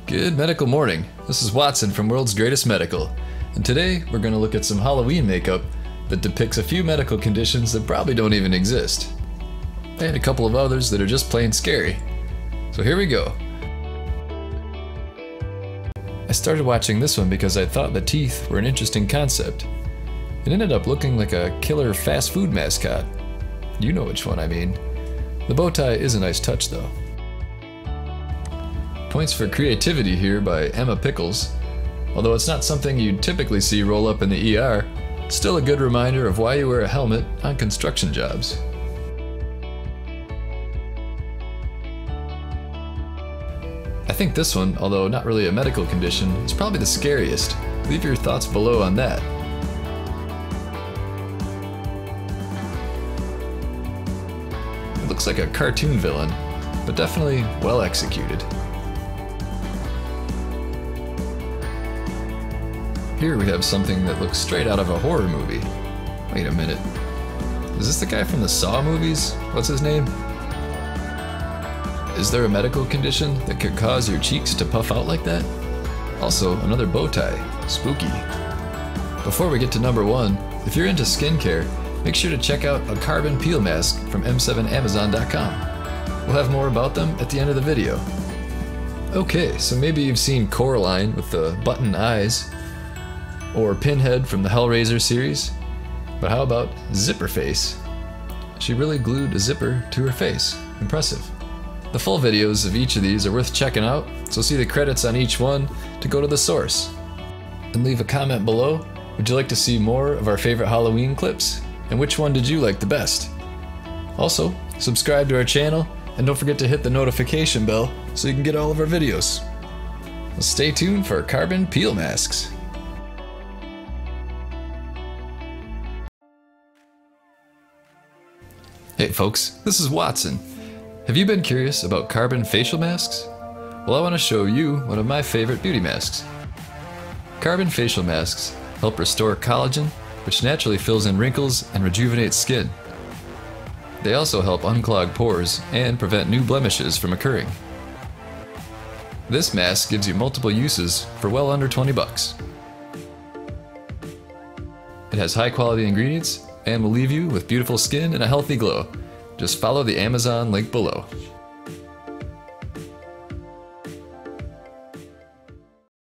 Good medical morning. This is Watson from World's Greatest Medical, and today we're going to look at some Halloween makeup that depicts a few medical conditions that probably don't even exist, and a couple of others that are just plain scary. So here we go. I started watching this one because I thought the teeth were an interesting concept. It ended up looking like a killer fast food mascot. You know which one I mean. The bow tie is a nice touch though. Points for creativity here by Emma Pickles. Although it's not something you'd typically see roll up in the ER, it's still a good reminder of why you wear a helmet on construction jobs. I think this one, although not really a medical condition, is probably the scariest. Leave your thoughts below on that. It looks like a cartoon villain, but definitely well executed. Here we have something that looks straight out of a horror movie. Wait a minute. Is this the guy from the Saw movies? What's his name? Is there a medical condition that could cause your cheeks to puff out like that? Also, another bow tie. Spooky. Before we get to number one, if you're into skincare, make sure to check out a carbon peel mask from m7amazon.com. We'll have more about them at the end of the video. Okay, so maybe you've seen Coraline with the button eyes, or Pinhead from the Hellraiser series, but how about Zipperface? She really glued a zipper to her face. Impressive. The full videos of each of these are worth checking out, so see the credits on each one to go to the source. And leave a comment below. Would you like to see more of our favorite Halloween clips? And which one did you like the best? Also, subscribe to our channel, and don't forget to hit the notification bell so you can get all of our videos. Well, stay tuned for carbon peel masks. Hey folks, this is Watson. Have you been curious about carbon facial masks? Well, I want to show you one of my favorite beauty masks. Carbon facial masks help restore collagen, which naturally fills in wrinkles and rejuvenates skin. They also help unclog pores and prevent new blemishes from occurring. This mask gives you multiple uses for well under 20 bucks. It has high quality ingredients and will leave you with beautiful skin and a healthy glow. Just follow the Amazon link below.